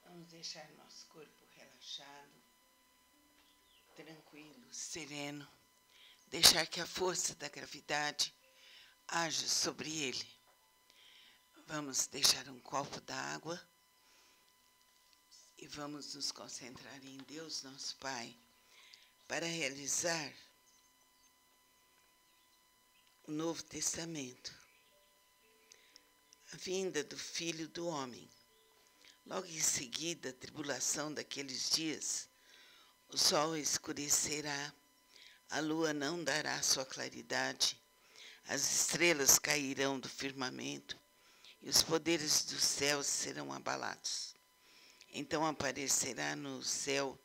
Vamos deixar nosso corpo relaxado, tranquilo, sereno. Deixar que a força da gravidade haja sobre ele. Vamos deixar um copo d'água e vamos nos concentrar em Deus, nosso Pai, para realizar o Novo Testamento, a vinda do Filho do Homem. Logo em seguida, a tribulação daqueles dias, o sol escurecerá, a lua não dará sua claridade, as estrelas cairão do firmamento e os poderes dos céus serão abalados. Então aparecerá no céu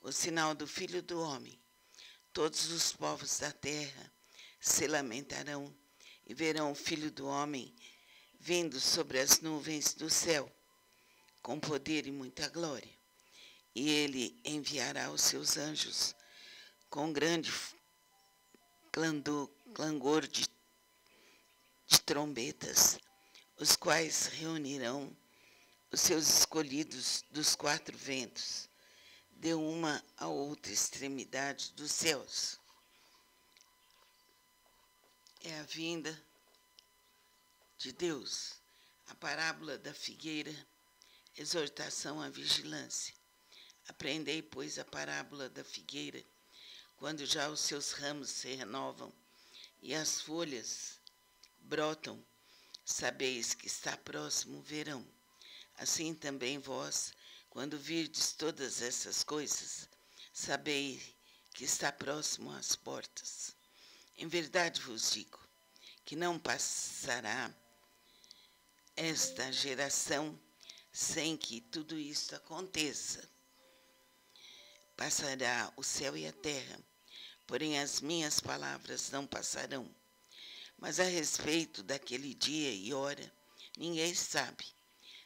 o sinal do Filho do Homem. Todos os povos da terra se lamentarão e verão o Filho do Homem vindo sobre as nuvens do céu, com poder e muita glória. E ele enviará os seus anjos com grande clangor de trombetas, os quais reunirão os seus escolhidos dos quatro ventos, de uma a outra extremidade dos céus. É a vinda de Deus. A parábola da figueira, exortação à vigilância. Aprendei, pois, a parábola da figueira, quando já os seus ramos se renovam e as folhas brotam, sabeis que está próximo o verão. Assim também vós, quando virdes todas essas coisas, sabeis que está próximo às portas. Em verdade vos digo que não passará esta geração sem que tudo isto aconteça. Passará o céu e a terra, porém as minhas palavras não passarão. Mas a respeito daquele dia e hora, ninguém sabe,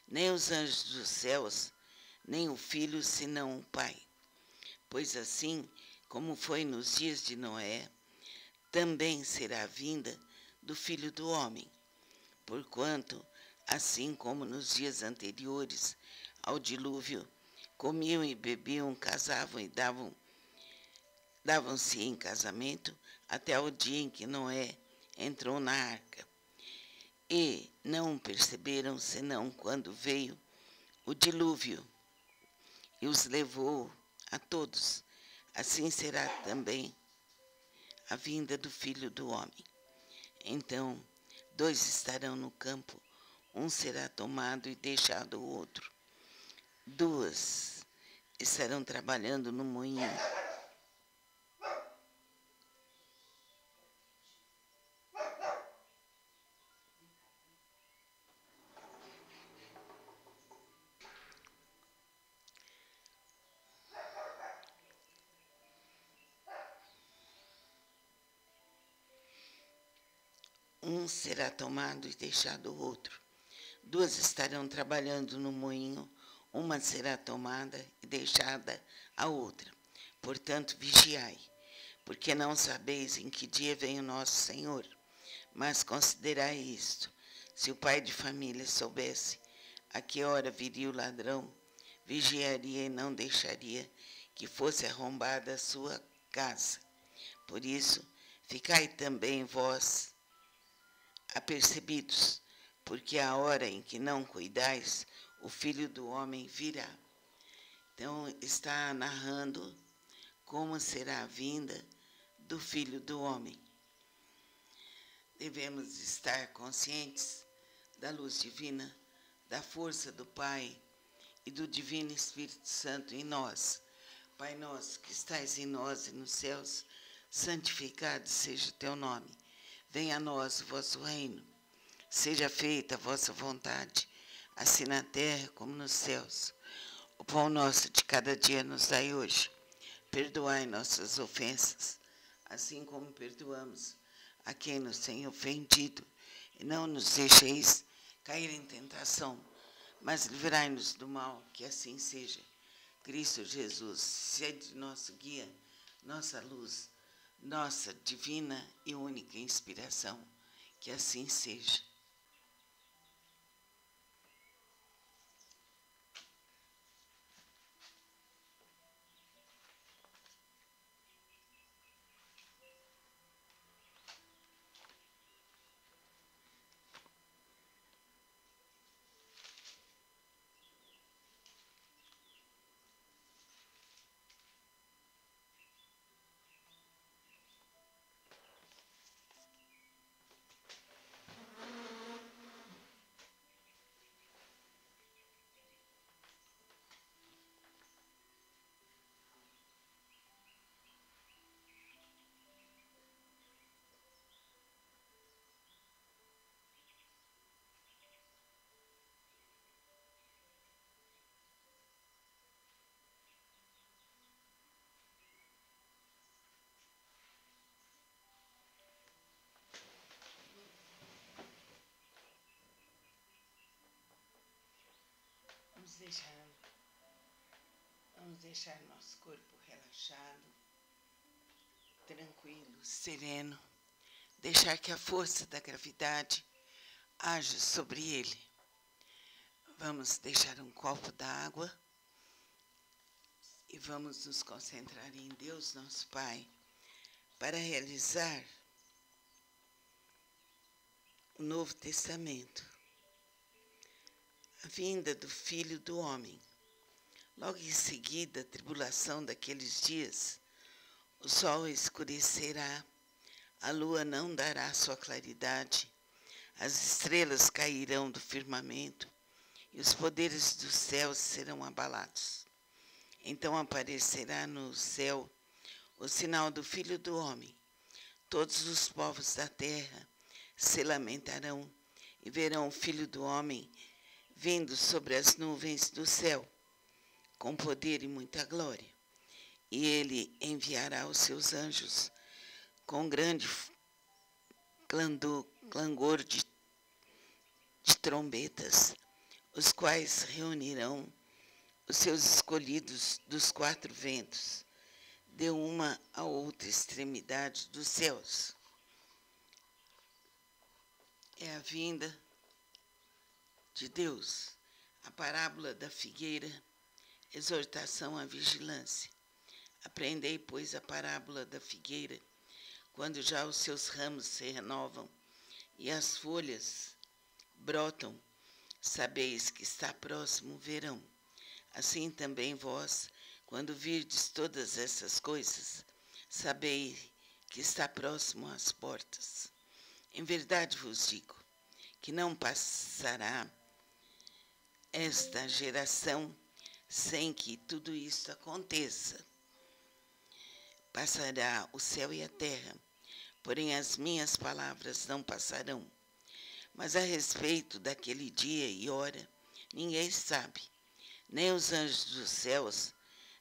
nem os anjos dos céus, nem o Filho, senão o Pai. Pois assim como foi nos dias de Noé, também será a vinda do Filho do Homem. Porquanto, assim como nos dias anteriores ao dilúvio, comiam e bebiam, casavam e davam-se em casamento, até o dia em que Noé entrou na arca. E não perceberam, senão quando veio o dilúvio e os levou a todos. Assim será também a vinda do Filho do Homem. Então, 2 estarão no campo, um será tomado e deixado o outro. 2 estarão trabalhando no moinho. Um será tomado e deixado o outro. 2 estarão trabalhando no moinho, uma será tomada e deixada a outra. Portanto, vigiai, porque não sabeis em que dia vem o nosso Senhor. Mas considerai isto: se o pai de família soubesse a que hora viria o ladrão, vigiaria e não deixaria que fosse arrombada a sua casa. Por isso, ficai também vós apercebidos, porque a hora em que não cuidais, o Filho do Homem virá. Então, está narrando como será a vinda do Filho do Homem. Devemos estar conscientes da luz divina, da força do Pai e do Divino Espírito Santo em nós. Pai nosso que estais em nós e nos céus, santificado seja o teu nome. Venha a nós o vosso reino. Seja feita a vossa vontade, assim na terra como nos céus. O pão nosso de cada dia nos dai hoje. Perdoai nossas ofensas, assim como perdoamos a quem nos tem ofendido. E não nos deixeis cair em tentação, mas livrai-nos do mal, que assim seja. Cristo Jesus, sede nosso guia, nossa luz, nossa divina e única inspiração. Que assim seja. Vamos deixar nosso corpo relaxado, tranquilo, sereno. Deixar que a força da gravidade haja sobre ele. Vamos deixar um copo d'água e vamos nos concentrar em Deus, nosso Pai, para realizar o Novo Testamento, a vinda do Filho do Homem. Logo em seguida, a tribulação daqueles dias, o sol escurecerá, a lua não dará sua claridade, as estrelas cairão do firmamento e os poderes dos céus serão abalados. Então aparecerá no céu o sinal do Filho do Homem. Todos os povos da terra se lamentarão e verão o Filho do Homem vindo sobre as nuvens do céu, com poder e muita glória. E ele enviará os seus anjos com grande clangor de trombetas, os quais reunirão os seus escolhidos dos quatro ventos, de uma a outra extremidade dos céus. É a vinda de Deus. A parábola da figueira, exortação à vigilância. Aprendei, pois, a parábola da figueira, quando já os seus ramos se renovam e as folhas brotam, sabeis que está próximo o verão. Assim também vós, quando virdes todas essas coisas, sabeis que está próximo às portas. Em verdade vos digo que não passará esta geração sem que tudo isto aconteça. Passará o céu e a terra, porém as minhas palavras não passarão. Mas a respeito daquele dia e hora, ninguém sabe, nem os anjos dos céus,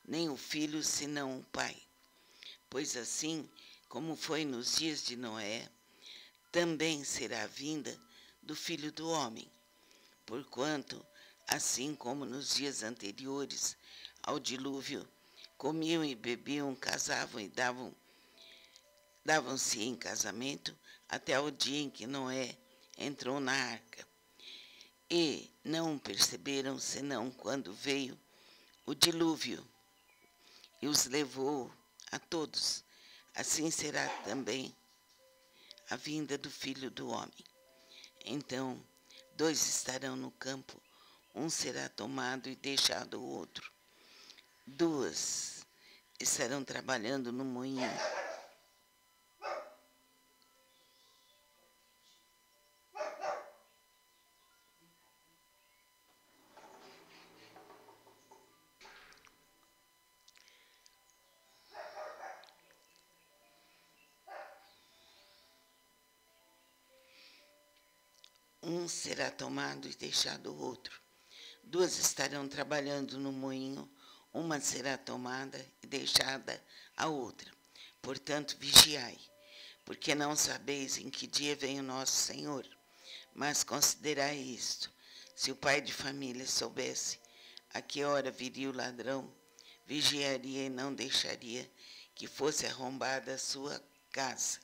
nem o Filho, senão o Pai. Pois assim como foi nos dias de Noé, também será a vinda do Filho do Homem. Porquanto, assim como nos dias anteriores ao dilúvio, comiam e bebiam, casavam e davam-se em casamento, até o dia em que Noé entrou na arca. E não perceberam, senão quando veio o dilúvio e os levou a todos. Assim será também a vinda do Filho do Homem. Então, 2 estarão no campo, um será tomado e deixado o outro. 2 estarão trabalhando no moinho. Um será tomado e deixado o outro. 2 estarão trabalhando no moinho, uma será tomada e deixada a outra. Portanto, vigiai, porque não sabeis em que dia vem o nosso Senhor. Mas considerai isto: se o pai de família soubesse a que hora viria o ladrão, vigiaria e não deixaria que fosse arrombada a sua casa.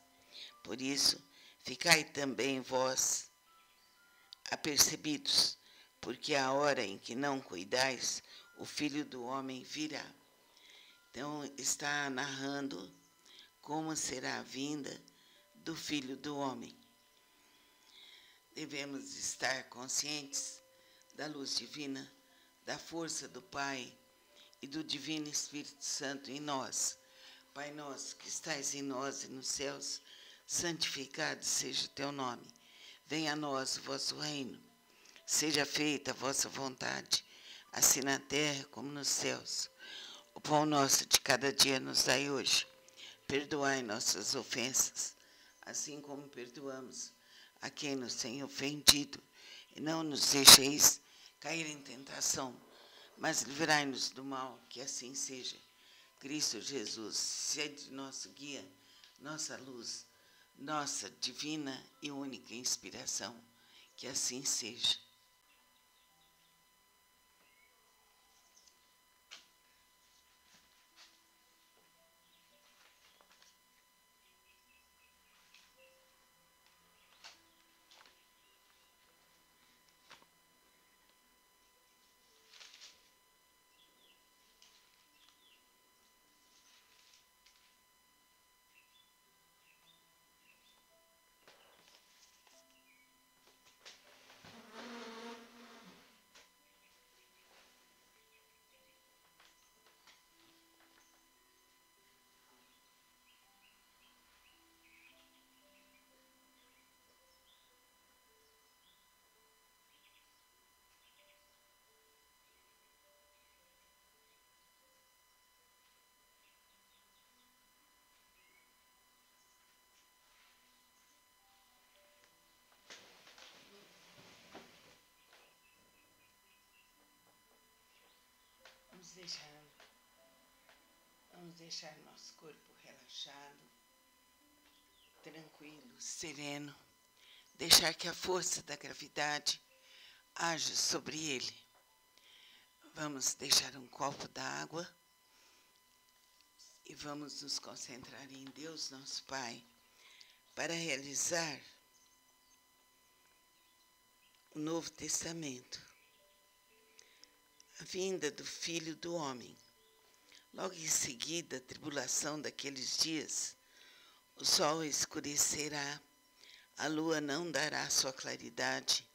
Por isso, ficai também vós apercebidos, porque a hora em que não cuidais, o Filho do Homem virá. Então, está narrando como será a vinda do Filho do Homem. Devemos estar conscientes da luz divina, da força do Pai e do Divino Espírito Santo em nós. Pai nosso que estais em nós e nos céus, santificado seja o teu nome. Venha a nós o vosso reino. Seja feita a vossa vontade, assim na terra como nos céus. O pão nosso de cada dia nos dai hoje. Perdoai nossas ofensas, assim como perdoamos a quem nos tem ofendido. E não nos deixeis cair em tentação, mas livrai-nos do mal, que assim seja. Cristo Jesus, sede nosso guia, nossa luz, nossa divina e única inspiração. Que assim seja. Vamos deixar nosso corpo relaxado, tranquilo, sereno. Deixar que a força da gravidade haja sobre ele. Vamos deixar um copo d'água e vamos nos concentrar em Deus, nosso Pai, para realizar o Novo Testamento, a vinda do Filho do Homem. Logo em seguida, a tribulação daqueles dias, o sol escurecerá, a lua não dará sua claridade,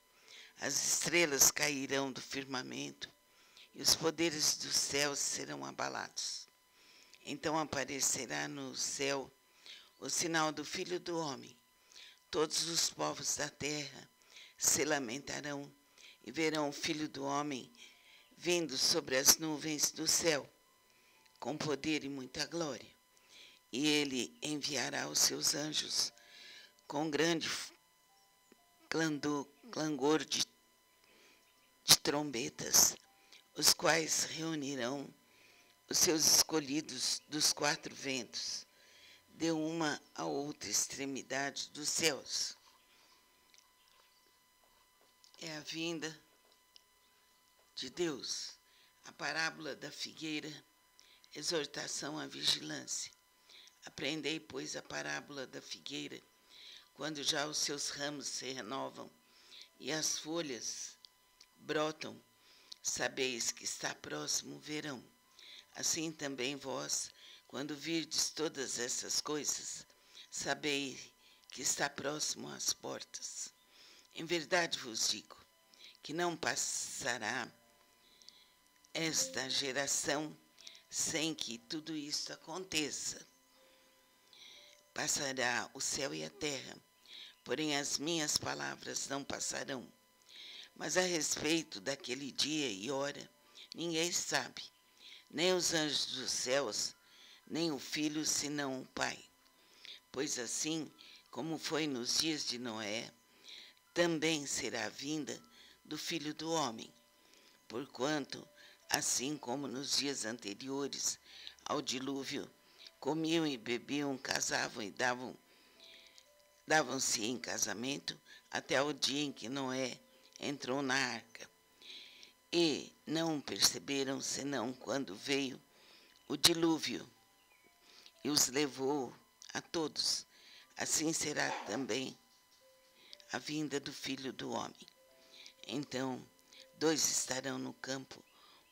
as estrelas cairão do firmamento e os poderes dos céus serão abalados. Então aparecerá no céu o sinal do Filho do Homem. Todos os povos da terra se lamentarão e verão o Filho do Homem vindo sobre as nuvens do céu, com poder e muita glória. E ele enviará os seus anjos com grande clangor de trombetas, os quais reunirão os seus escolhidos dos quatro ventos, de uma a outra extremidade dos céus. É a vinda de Deus. A parábola da figueira, exortação à vigilância. Aprendei, pois, a parábola da figueira, quando já os seus ramos se renovam e as folhas brotam, sabeis que está próximo o verão. Assim também vós, quando virdes todas essas coisas, sabeis que está próximo às portas. Em verdade vos digo que não passará esta geração sem que tudo isso aconteça. Passará o céu e a terra, porém as minhas palavras não passarão. Mas a respeito daquele dia e hora, ninguém sabe, nem os anjos dos céus, nem o Filho, senão o Pai. Pois assim como foi nos dias de Noé, também será a vinda do Filho do Homem. Porquanto, assim como nos dias anteriores ao dilúvio, comiam e bebiam, casavam e davam-se em casamento, até o dia em que Noé entrou na arca. E não perceberam, senão quando veio o dilúvio e os levou a todos. Assim será também a vinda do Filho do Homem. Então, 2 estarão no campo,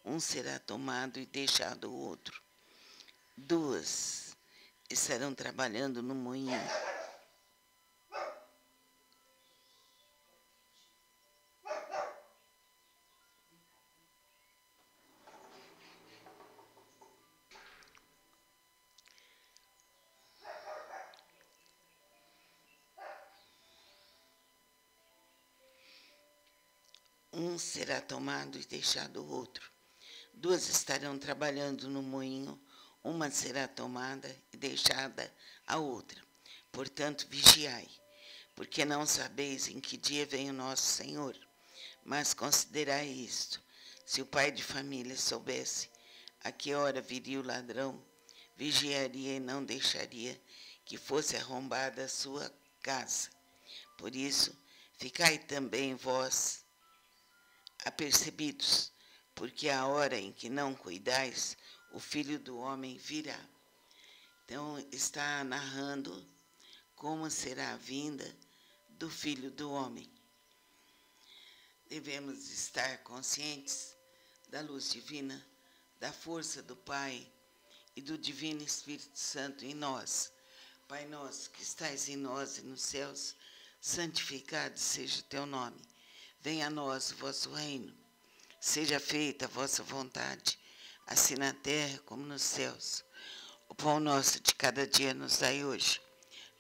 um será tomado e deixado o outro. 2 estarão trabalhando no moinho. Um será tomado e deixado o outro. 2 estarão trabalhando no moinho, uma será tomada e deixada a outra. Portanto, vigiai, porque não sabeis em que dia vem o nosso Senhor. Mas considerai isto: se o pai de família soubesse a que hora viria o ladrão, vigiaria e não deixaria que fosse arrombada a sua casa. Por isso, ficai também vós apercebidos, porque a hora em que não cuidais, o Filho do Homem virá. Então, está narrando como será a vinda do Filho do Homem. Devemos estar conscientes da luz divina, da força do Pai e do Divino Espírito Santo em nós. Pai nosso que estais em nós e nos céus, santificado seja o teu nome. Venha a nós o vosso reino. Seja feita a vossa vontade, assim na terra como nos céus. O pão nosso de cada dia nos dai hoje.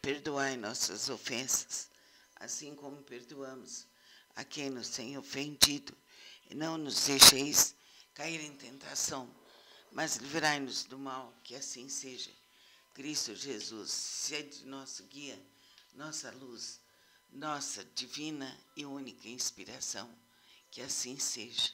Perdoai nossas ofensas, assim como perdoamos a quem nos tem ofendido. E não nos deixeis cair em tentação, mas livrai-nos do mal, que assim seja. Cristo Jesus, sede nosso guia, nossa luz, nossa divina e única inspiração. Que assim seja.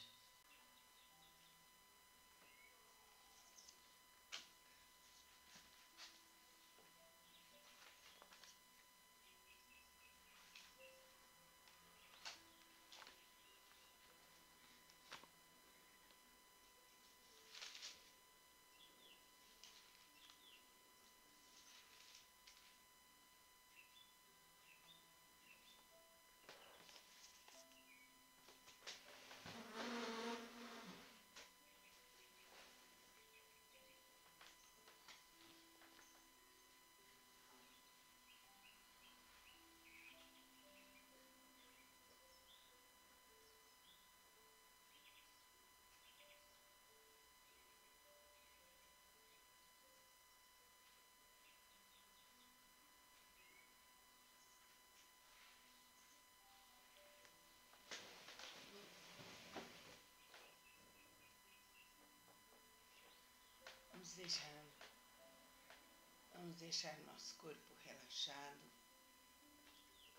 Vamos deixar nosso corpo relaxado,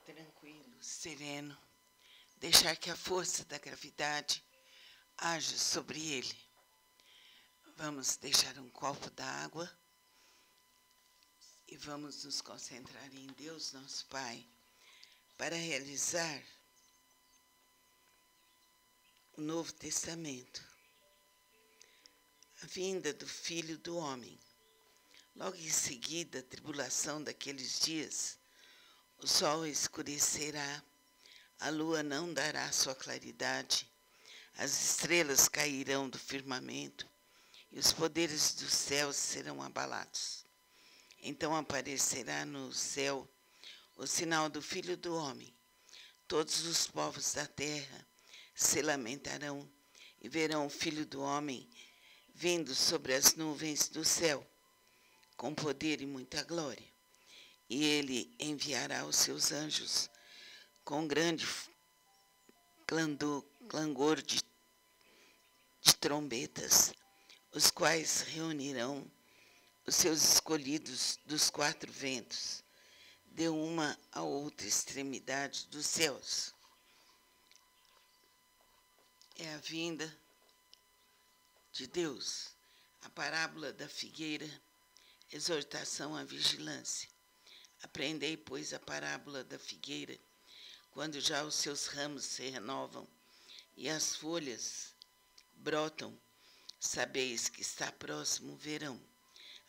tranquilo, sereno. Deixar que a força da gravidade haja sobre ele. Vamos deixar um copo d'água e vamos nos concentrar em Deus, nosso Pai, para realizar o Novo Testamento, a vinda do Filho do Homem. Logo em seguida, a tribulação daqueles dias, o sol escurecerá, a lua não dará sua claridade, as estrelas cairão do firmamento e os poderes dos céus serão abalados. Então aparecerá no céu o sinal do Filho do Homem. Todos os povos da terra se lamentarão e verão o Filho do Homem vindo sobre as nuvens do céu, com poder e muita glória. E ele enviará os seus anjos com grande clangor de trombetas, os quais reunirão os seus escolhidos dos quatro ventos, de uma a outra extremidade dos céus. É a vinda de Deus. A parábola da figueira, exortação à vigilância. Aprendei, pois, a parábola da figueira, quando já os seus ramos se renovam e as folhas brotam, sabeis que está próximo o verão.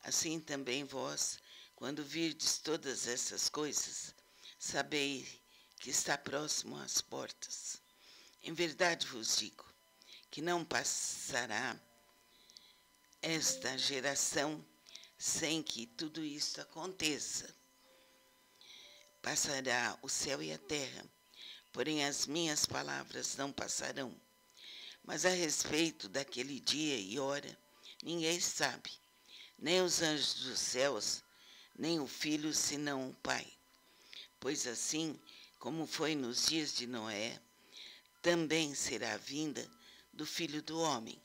Assim também vós, quando virdes todas essas coisas, sabeis que está próximo às portas. Em verdade vos digo que não passará esta geração sem que tudo isso aconteça. Passará o céu e a terra, porém as minhas palavras não passarão. Mas a respeito daquele dia e hora, ninguém sabe, nem os anjos dos céus, nem o Filho, senão o Pai. Pois assim como foi nos dias de Noé, também será a vinda do Filho do Homem.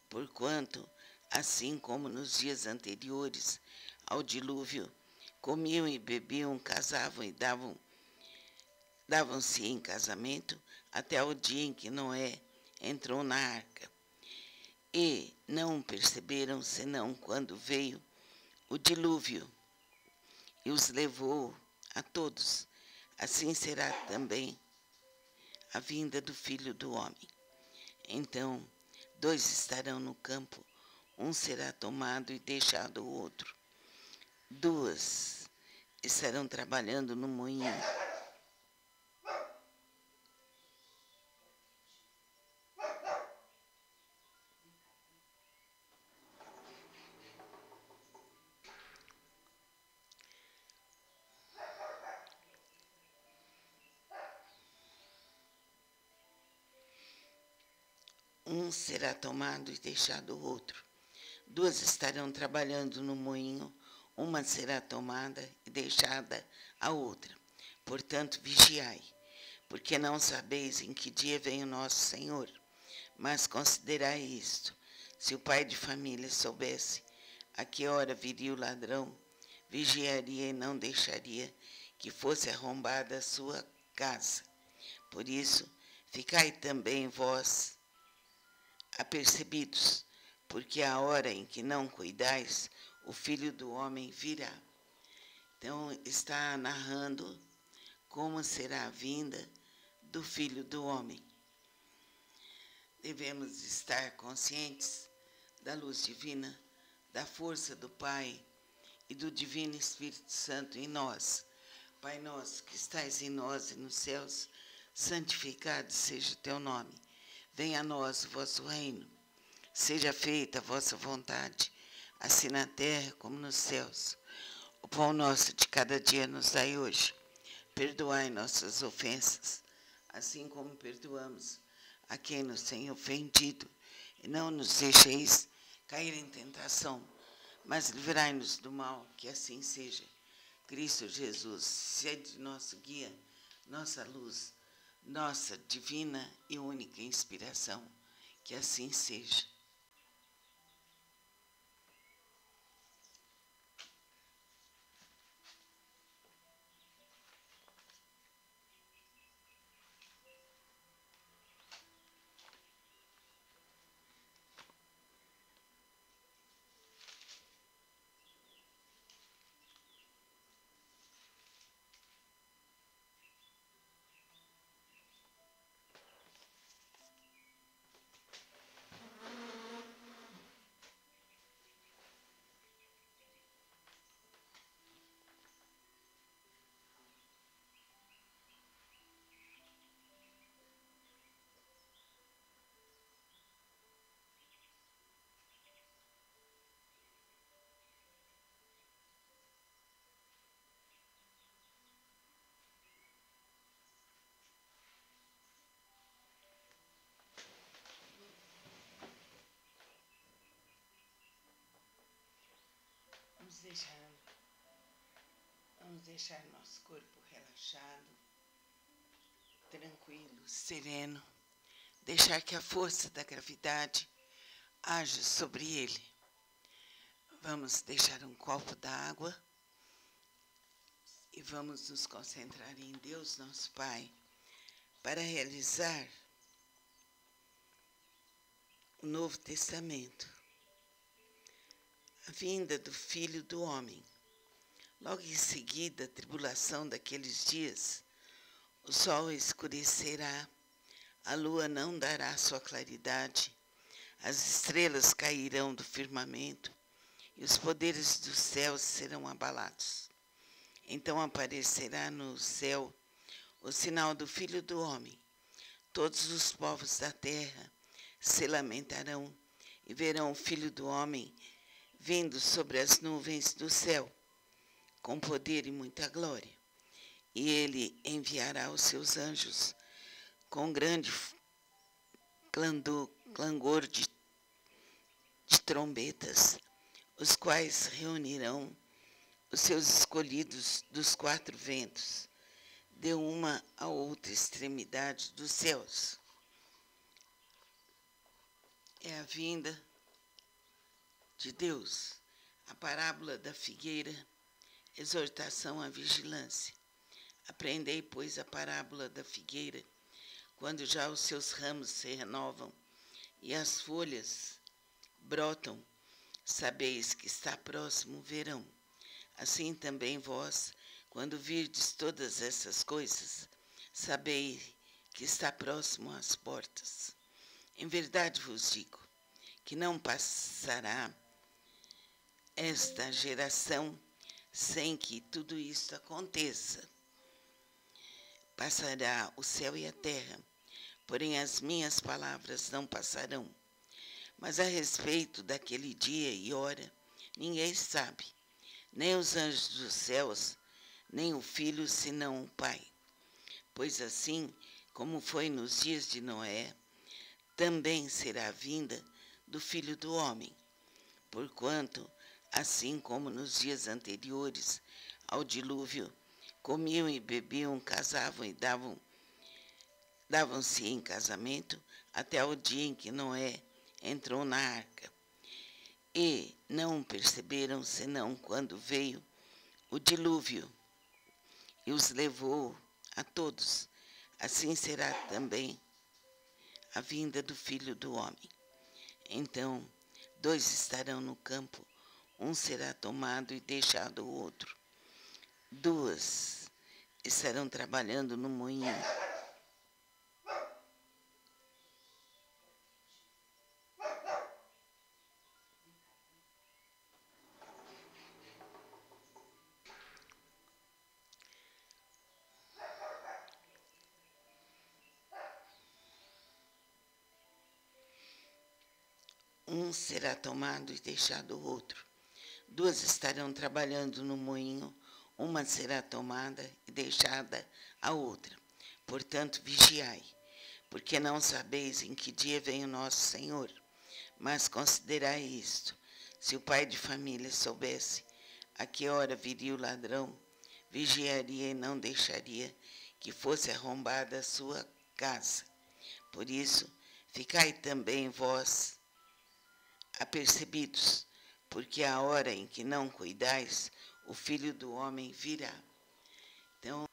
Porquanto, assim como nos dias anteriores ao dilúvio, comiam e bebiam, casavam e davam-se em casamento, até o dia em que Noé entrou na arca. E não perceberam, senão quando veio o dilúvio e os levou a todos. Assim será também a vinda do Filho do Homem. Então, 2 estarão no campo, um será tomado e deixado o outro. 2 estarão trabalhando no moinho. Um será tomado e deixado o outro. 2 estarão trabalhando no moinho, uma será tomada e deixada a outra. Portanto, vigiai, porque não sabeis em que dia vem o nosso Senhor. Mas considerai isto: se o pai de família soubesse a que hora viria o ladrão, vigiaria e não deixaria que fosse arrombada a sua casa. Por isso, ficai também vós apercebidos, porque a hora em que não cuidais, o Filho do Homem virá. Então, está narrando como será a vinda do Filho do Homem. Devemos estar conscientes da luz divina, da força do Pai e do Divino Espírito Santo em nós. Pai nosso que estais em nós e nos céus, santificado seja o teu nome. Venha a nós o vosso reino. Seja feita a vossa vontade, assim na terra como nos céus. O pão nosso de cada dia nos dai hoje. Perdoai nossas ofensas, assim como perdoamos a quem nos tem ofendido. E não nos deixeis cair em tentação, mas livrai-nos do mal, que assim seja. Cristo Jesus, sede nosso guia, nossa luz, nossa divina e única inspiração. Que assim seja. Vamos deixar nosso corpo relaxado, tranquilo, sereno. Deixar que a força da gravidade haja sobre ele. Vamos deixar um copo d'água e vamos nos concentrar em Deus, nosso Pai, para realizar o Novo Testamento, a vinda do Filho do Homem. Logo em seguida, a tribulação daqueles dias, o sol escurecerá, a lua não dará sua claridade, as estrelas cairão do firmamento e os poderes dos céus serão abalados. Então aparecerá no céu o sinal do Filho do Homem. Todos os povos da terra se lamentarão e verão o Filho do Homem vindo sobre as nuvens do céu, com poder e muita glória. E ele enviará os seus anjos com grande clangor de trombetas, os quais reunirão os seus escolhidos dos quatro ventos, de uma a outra extremidade dos céus. É a vinda de Deus. A parábola da figueira, exortação à vigilância. Aprendei, pois, a parábola da figueira, quando já os seus ramos se renovam e as folhas brotam, sabeis que está próximo o verão. Assim também vós, quando virdes todas essas coisas, sabeis que está próximo às portas. Em verdade vos digo que não passará esta geração sem que tudo isso aconteça. Passará o céu e a terra, porém as minhas palavras não passarão. Mas a respeito daquele dia e hora, ninguém sabe, nem os anjos dos céus, nem o Filho, senão o Pai. Pois assim como foi nos dias de Noé, também será a vinda do Filho do Homem. Porquanto, assim como nos dias anteriores ao dilúvio, comiam e bebiam, casavam e davam-se em casamento, até o dia em que Noé entrou na arca. E não perceberam, senão quando veio o dilúvio e os levou a todos. Assim será também a vinda do Filho do Homem. Então, 2 estarão no campo, um será tomado e deixado o outro. 2 estarão trabalhando no moinho. Um será tomado e deixado o outro. 2 estarão trabalhando no moinho, uma será tomada e deixada a outra. Portanto, vigiai, porque não sabeis em que dia vem o nosso Senhor. Mas considerai isto: se o pai de família soubesse a que hora viria o ladrão, vigiaria e não deixaria que fosse arrombada a sua casa. Por isso, ficai também vós apercebidos, porque a hora em que não cuidais, o Filho do Homem virá. Então,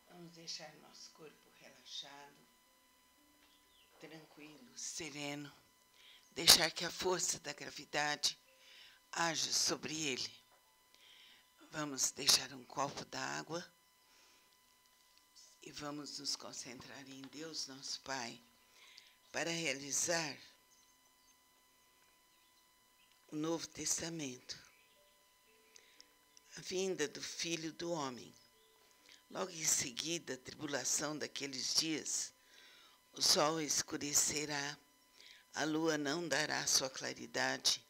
Vamos deixar nosso corpo relaxado, tranquilo, sereno. Deixar que a força da gravidade haja sobre ele. Vamos deixar um copo d'água e vamos nos concentrar em Deus, nosso Pai, para realizar o Novo Testamento, a vinda do Filho do Homem. Logo em seguida, a tribulação daqueles dias, o sol escurecerá, a lua não dará sua claridade,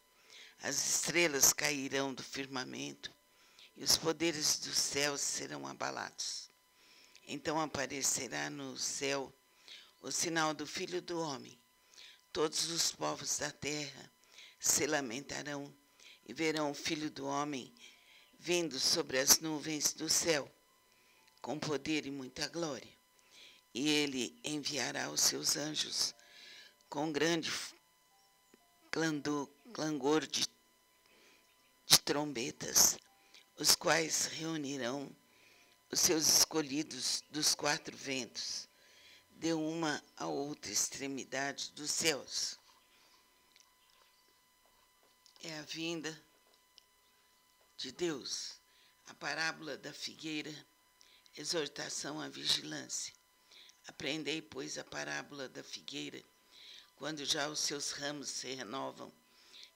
as estrelas cairão do firmamento e os poderes dos céus serão abalados. Então aparecerá no céu o sinal do Filho do Homem. Todos os povos da terra se lamentarão e verão o Filho do Homem vindo sobre as nuvens do céu, com poder e muita glória. E ele enviará os seus anjos com grande clangor de trombetas, os quais reunirão os seus escolhidos dos quatro ventos, de uma a outra extremidade dos céus. É a vinda de Deus. A parábola da figueira, exortação à vigilância. Aprendei, pois, a parábola da figueira, quando já os seus ramos se renovam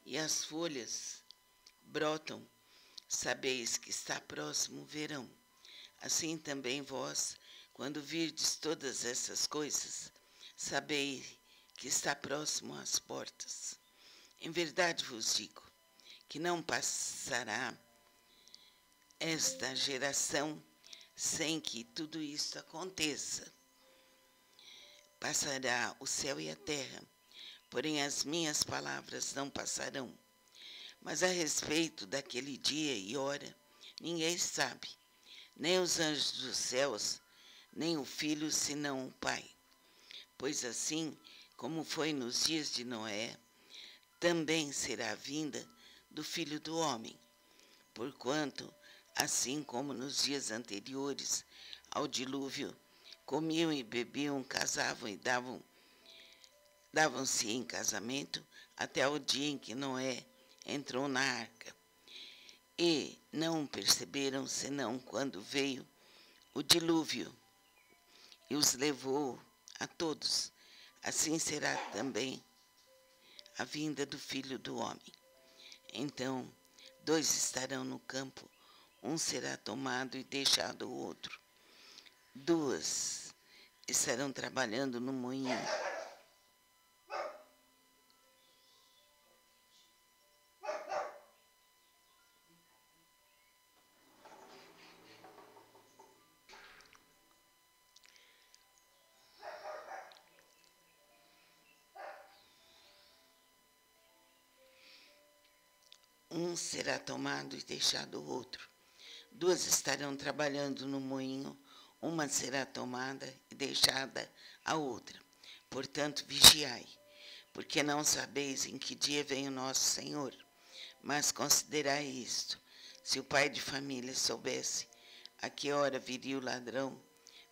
e as folhas brotam, sabeis que está próximo o verão. Assim também vós, quando virdes todas essas coisas, sabeis que está próximo às portas. Em verdade vos digo que não passará esta geração sem que tudo isso aconteça. Passará o céu e a terra, porém as minhas palavras não passarão. Mas a respeito daquele dia e hora, ninguém sabe, nem os anjos dos céus, nem o Filho, senão o Pai. Pois assim como foi nos dias de Noé, também será a vinda do Filho do Homem. Porquanto, assim como nos dias anteriores ao dilúvio, comiam e bebiam, casavam e davam-se em casamento, até o dia em que Noé entrou na arca. E não perceberam, senão quando veio o dilúvio e os levou a todos. Assim será também a vinda do Filho do Homem. Então, 2 estarão no campo, um será tomado e deixado o outro. 2 estarão trabalhando no moinho. Um será tomado e deixado o outro. 2 estarão trabalhando no moinho, uma será tomada e deixada a outra. Portanto, vigiai, porque não sabeis em que dia vem o nosso Senhor. Mas considerai isto: se o pai de família soubesse a que hora viria o ladrão,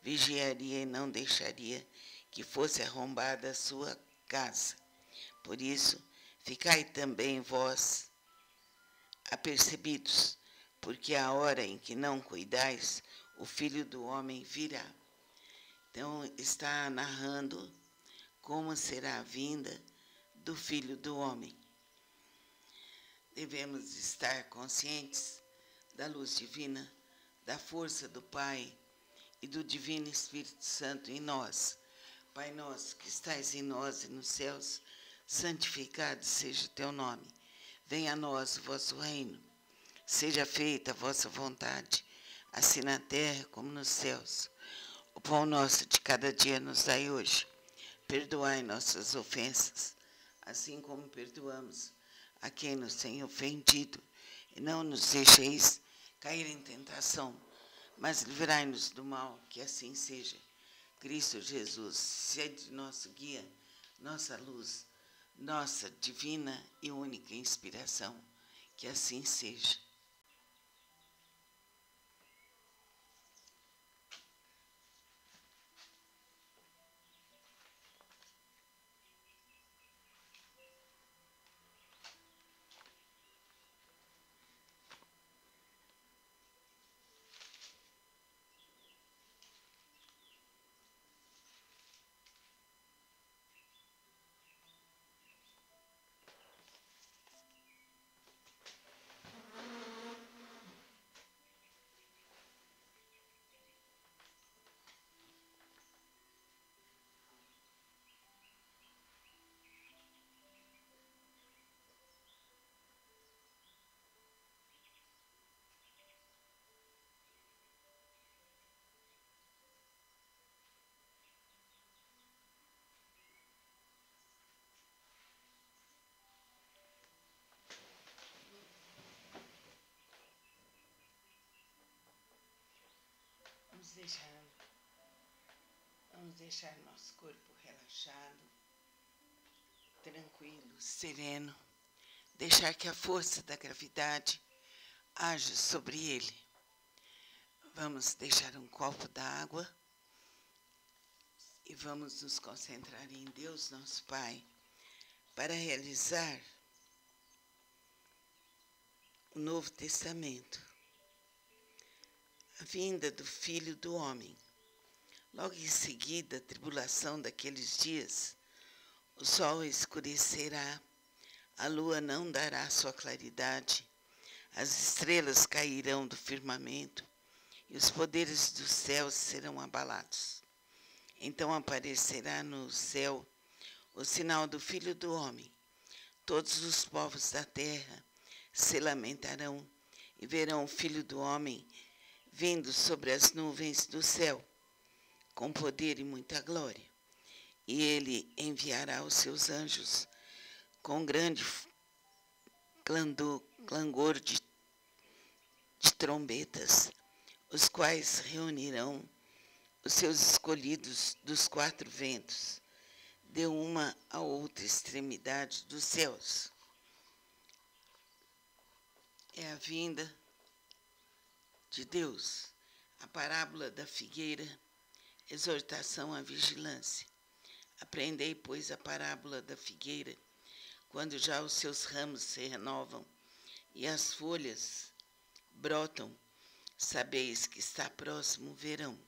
vigiaria e não deixaria que fosse arrombada a sua casa. Por isso, ficai também vós apercebidos, porque a hora em que não cuidais, o Filho do Homem virá. Então, está narrando como será a vinda do Filho do Homem. Devemos estar conscientes da luz divina, da força do Pai e do Divino Espírito Santo em nós. Pai nosso que estais em nós e nos céus, santificado seja o teu nome. Venha a nós o vosso reino. Seja feita a vossa vontade, assim na terra como nos céus. O pão nosso de cada dia nos dai hoje. Perdoai nossas ofensas, assim como perdoamos a quem nos tem ofendido. E não nos deixeis cair em tentação, mas livrai-nos do mal, que assim seja. Cristo Jesus, sede nosso guia, nossa luz, nossa divina e única inspiração. Que assim seja. Vamos deixar nosso corpo relaxado, tranquilo, sereno. Deixar que a força da gravidade haja sobre ele. Vamos deixar um copo d'água e vamos nos concentrar em Deus, nosso Pai, para realizar o Novo Testamento, a vinda do Filho do Homem. Logo em seguida, a tribulação daqueles dias, o sol escurecerá, a lua não dará sua claridade, as estrelas cairão do firmamento e os poderes dos céus serão abalados. Então aparecerá no céu o sinal do Filho do Homem. Todos os povos da terra se lamentarão e verão o Filho do Homem vindo sobre as nuvens do céu, com poder e muita glória. E ele enviará os seus anjos com grande clangor de trombetas, os quais reunirão os seus escolhidos dos quatro ventos, de uma a outra extremidade dos céus. É a vinda de Deus. A parábola da figueira, exortação à vigilância. Aprendei, pois, a parábola da figueira, quando já os seus ramos se renovam e as folhas brotam, sabeis que está próximo o verão.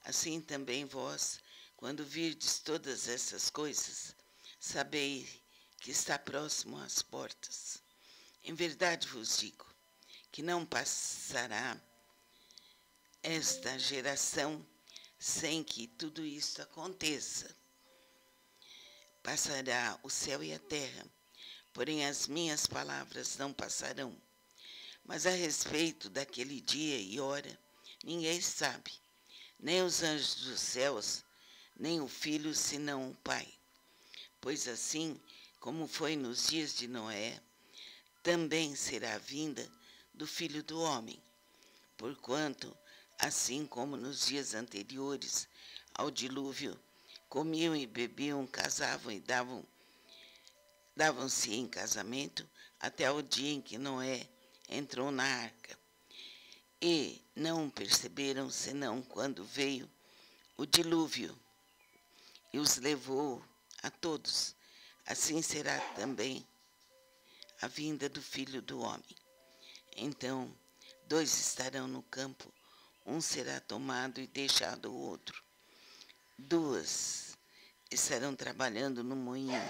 Assim também vós, quando virdes todas essas coisas, sabeis que está próximo às portas. Em verdade vos digo que não passará esta geração sem que tudo isso aconteça. Passará o céu e a terra, porém as minhas palavras não passarão. Mas a respeito daquele dia e hora, ninguém sabe, nem os anjos dos céus, nem o Filho, senão o Pai. Pois assim como foi nos dias de Noé, também será a vinda do Filho do Homem. Porquanto, assim como nos dias anteriores ao dilúvio, comiam e bebiam, casavam e davam-se em casamento, até o dia em que Noé entrou na arca. E não perceberam, senão quando veio o dilúvio e os levou a todos. Assim será também a vinda do Filho do Homem. Então, 2 estarão no campo, um será tomado e deixado o outro. 2 estarão trabalhando no moinho,